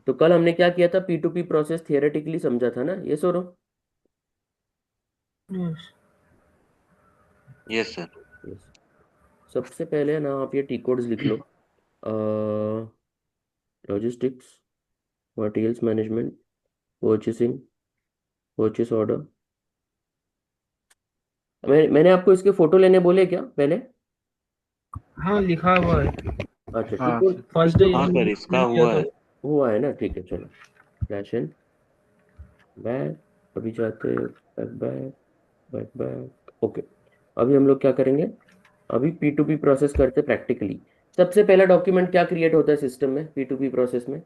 तो कल हमने क्या किया था, P2P प्रोसेस थियोरेटिकली समझा था ना, ये सोरो? यस। Yes sir. यस। सबसे पहले ना आप ये टी कोड्स लिख लो। Logistics, materials management, purchasing, purchase order. मैंने आपको इसके फोटो लेने बोले क्या पहले? हाँ, लिखा हुआ है। अच्छा, टी हाँ code. Sir. T first day code हाँ सर, इसका इंप्लीमेंट किया हुआ था। है। हुआ है ना, ठीक है चलो। फ्लैश इन, बैक, अभी जाते back back, back back, okay. अभी हम लोग क्या करेंगे, अभी P2P प्रोसेस करते प्रैक्टिकली। सबसे पहला डॉक्यूमेंट क्या क्रिएट होता है सिस्टम में, P2P प्रोसेस में?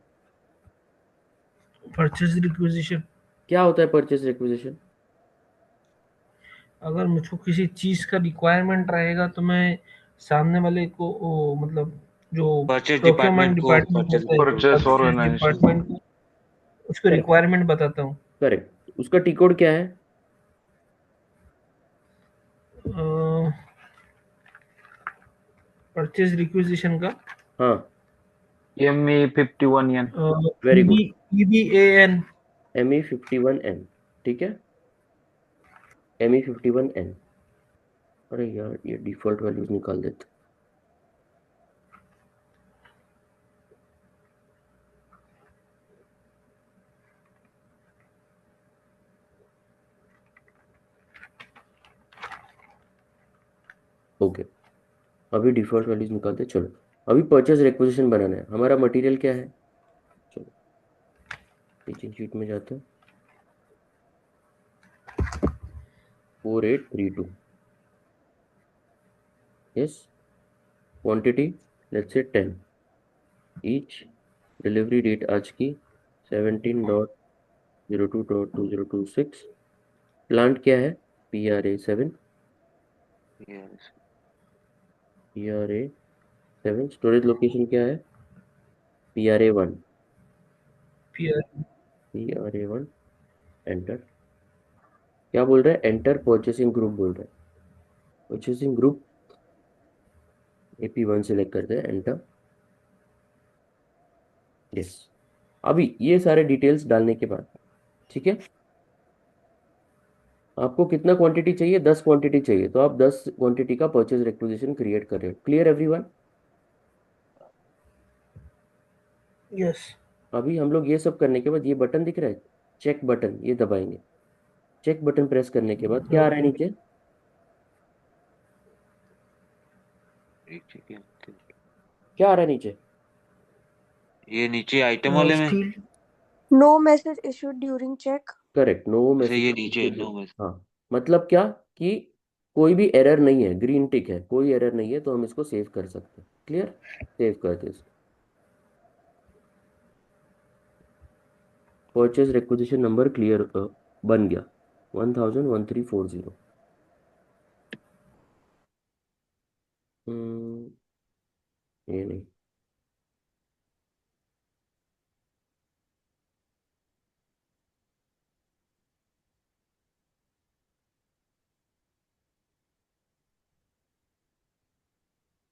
Purchase requisition. क्या होता है परचेस रिक्विजिशन? अगर मुझको किसी चीज का रिक्वायरमेंट रहेगा तो मैं सामने वाले को मतलब जो परचेज प्रोक्योरमेंट डिपार्टमेंट को डिपार्टमेंट परचेज होता है, परचेस परचेज ऑर्गेनाइजेशन। डिपार्टमेंट को उसको करेक्ट। रिक्वायरमेंट बताता हूँ। करेक्ट, उसका टी कोड क्या है? परचेज रिक्विजिशन का हाँ, ME51N। Very EB, good. EBAN। ME51N, ठीक है। ME51N। अरे यार, ये डिफॉल्ट वैल्यूज निकाल देते। ओके, अभी डिफॉल्ट वैल्यूज निकालते, चलो। अभी परचेज रिक्विजिशन बनाना है, हमारा मटेरियल क्या है? चलो, टीचिंग शीट में जाते हैं। 4832। Yes. Quantity, let's say 10 each. Delivery date आज की 17.02.2026। प्लांट क्या है? PRA 7। Yes. PRA 7। Storage location क्या है? PRA 1। PRA 1। एंटर। क्या बोल रहा है? एंटर परचेसिंग ग्रुप बोल रहा है। परचेसिंग ग्रुप AP1 सेलेक्ट करते हैं, एंटर। यस। अभी ये सारे डिटेल्स डालने के बाद, ठीक है, आपको कितना क्वांटिटी चाहिए? 10 क्वांटिटी चाहिए, तो आप 10 क्वांटिटी का परचेज रिक्विजिशन क्रिएट कर रहे हो। Clear everyone? यस। अभी हम लोग ये सब करने के बाद, ये बटन दिख रहा है, चेक बटन, ये दबाएंगे। चेक बटन प्रेस करने के बाद क्या आ रहा है ओके। नीचे? एक सेकेंड। क्या आ रहा है नीचे? ये नीचे आइटम वाले में। Steel. No message issued during check. Correct, no अच्छा, ये मैसेज। नीचे नो में। हाँ, मतलब क्या कि कोई भी एरर नहीं है, ग्रीन टिक है, कोई एरर नहीं है, तो हम इसको सेव कर सकते हैं। क्लियर? सेव करते हैं इसको। परचेज रिक्विजिशन नंबर क्लियर बन गया, 101340। ये नहीं।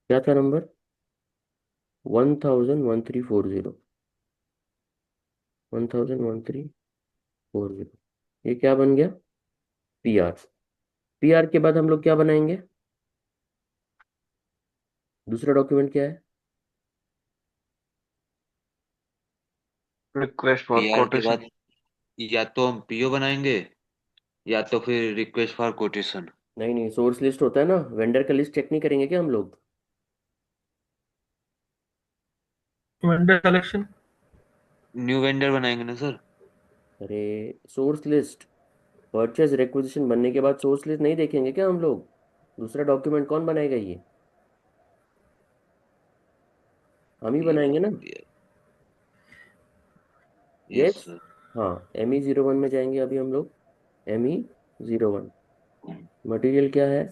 क्या था नंबर? 101340। 101340। ये क्या बन गया? PR। PR के बाद हम लोग क्या बनाएंगे? दूसरा डॉक्यूमेंट क्या है? रिक्वेस्ट फॉर पीआर के कोटेशन। बाद या तो हम पीओ बनाएंगे, या तो फिर रिक्वेस्ट फॉर कोटेशन। नहीं नहीं, सोर्स लिस्ट होता है ना, वेंडर का लिस्ट चेक नहीं करेंगे क्या हम लोग? Vendor collection. न्यू वेंडर बनाएंगे ना सर। अरे, सोर्स लिस्ट। परचेज रिक्विजिशन बनने के बाद सोर्स लिस्ट नहीं देखेंगे क्या हम लोग? दूसरा डॉक्यूमेंट कौन बनाएगा ये? हम ही बनाएंगे ना। Yes yes. सर। हाँ, ME01 में जाएंगे अभी हम लोग। ME01। मटेरियल क्या है?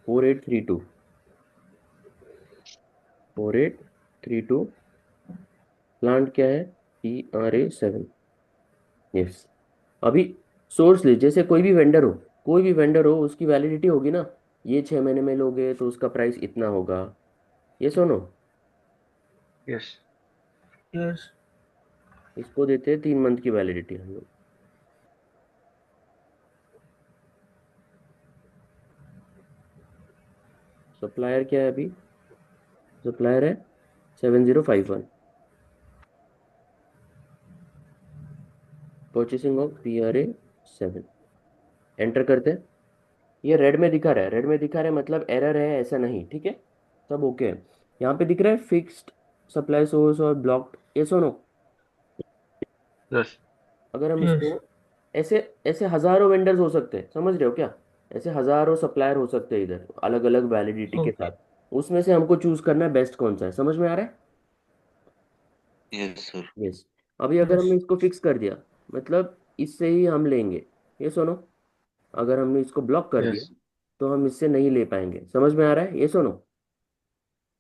Four eight three two 4832। Plant क्या है? PRA 7। यस। अभी सोर्स लिस्ट, जैसे कोई भी वेंडर हो, कोई भी वेंडर हो उसकी वैलिडिटी होगी ना, ये 6 महीने में लोगे तो उसका प्राइस इतना होगा, ये सुनो। यस यस इसको देते हैं 3 मंथ की वैलिडिटी हम लोग। सप्लायर क्या है अभी? सप्लायर है 7051। Purchasing of PRA 7। एंटर करते हैं। ये रेड में दिखा रहा है, रेड में दिखा रहा है मतलब एरर है ऐसा नहीं, ठीक है, सब ओके है। यहाँ पे दिख रहा है फिक्स्ड सप्लाई सोर्स और ब्लॉक्ड, ये सुनो। यस अगर हम यस इसको ऐसे ऐसे हजारों वेंडर्स हो सकते हैं, समझ रहे हो क्या? ऐसे हजारों सप्लायर हो सकते हैं इधर, अलग अलग वैलिडिटी के ओके साथ। उसमें से हमको चूज करना है बेस्ट कौन सा है, समझ में आ रहा है? Yes sir. यस। अभी अगर यस हमने इसको फिक्स कर दिया, मतलब इससे ही हम लेंगे, ये सुनो। अगर हमने इसको ब्लॉक कर दिया यस तो हम इससे नहीं ले पाएंगे, समझ में आ रहा है? ये सुनो।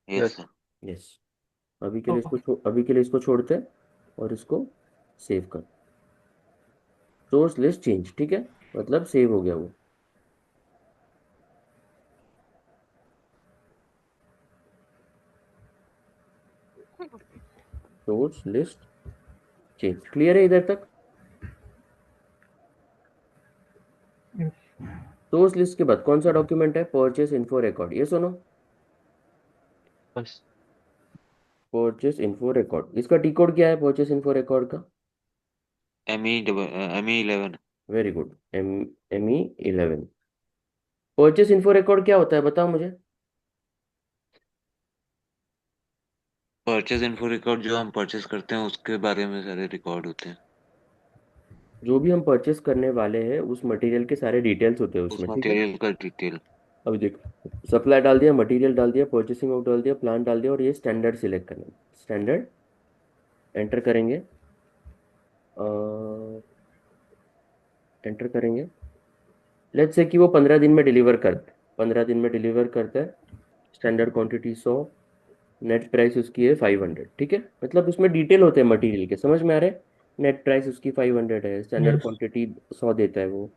Yes yes sir. यस। अभी के लिए इसको छोड़ते हैं और इसको सेव कर। सोर्स लिस्ट चेंज, ठीक है, मतलब सेव हो गया वो। सोर्स लिस्ट चेंज क्लियर है इधर तक? सोर्स लिस्ट के बाद कौन सा डॉक्यूमेंट है? परचेस इन्फो रिकॉर्ड, ये सुनो। बस परचेस इन्फो रिकॉर्ड, इसका टी कोड क्या है परचेस इन्फो रिकॉर्ड का? ME11। Very good, ME11। Purchase info record क्या होता है बताओ मुझे। परचेज इन्फो रिकॉर्ड, जो हम परचेज करते हैं उसके बारे में सारे रिकॉर्ड होते हैं। जो भी हम परचेस करने वाले हैं उस मटेरियल के सारे डिटेल्स होते हैं उस उसमें, ठीक है। मटेरियल का डिटेल। अभी देखो, सप्लाई डाल दिया, मटेरियल डाल दिया, परचेसिंग ऑफ डाल दिया, प्लान डाल दिया, और ये स्टैंडर्ड सिलेक्ट करना है। स्टैंडर्ड एंटर करेंगे। एंटर करेंगे। लेट्स से कि वो 15 दिन में डिलीवर करते, 15 दिन में डिलीवर करता है। स्टैंडर्ड क्वांटिटी 100, नेट प्राइस उसकी है 500, ठीक है, मतलब उसमें डिटेल होते हैं मटेरियल के, समझ में आ रहे हैं? नेट प्राइस उसकी 500 है, स्टैंडर्ड यस क्वांटिटी 100 देता है वो,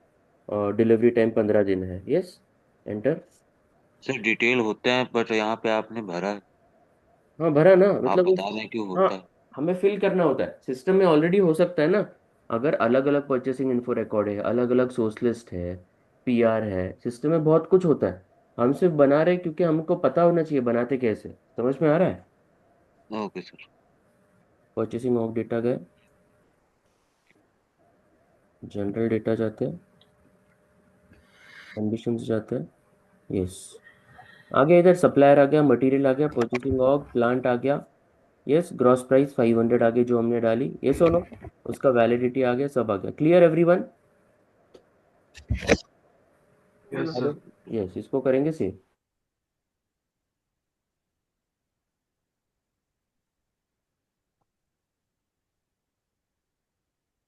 और डिलीवरी टाइम 15 दिन है। यस। एंटर। सर डिटेल होते हैं बट यहाँ पे आपने भरा, हाँ भरा ना, आप मतलब बता दें क्यों हाँ, होता है। हमें फिल करना होता है, सिस्टम में ऑलरेडी हो सकता है ना। अगर अलग अलग परचेसिंग इन्फो रिकॉर्ड है, अलग अलग सोर्स लिस्ट है, PR है, सिस्टम में बहुत कुछ होता है। हम सिर्फ बना रहे हैं क्योंकि हमको पता होना चाहिए बनाते कैसे, समझ में आ रहा है? Okay sir. Purchasing of data गए, जनरल डेटा जाते हैं, कंडीशन जाते हैं। यस। आ गया इधर, सप्लायर आ गया, मटेरियल आ गया, परचेसिंग ऑफ प्लांट आ गया। यस, ग्रॉस प्राइस 500 आ गई जो हमने डाली, ये सुनो। उसका वैलिडिटी आ गया, सब आ गया, clear everyone? Yes hello. Sir yes, इसको करेंगे सेव।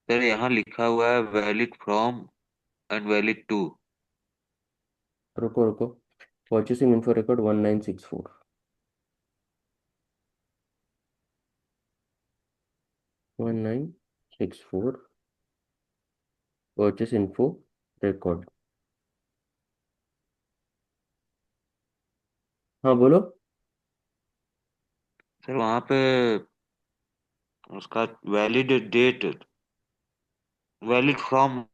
सर यहाँ लिखा हुआ है valid from and valid to. रुको रुको, purchasing info record 1964, 1964, purchase info record. हाँ बोलो। सर वहाँ पे उसका वैलिड डेट, वैलिड फ्रॉम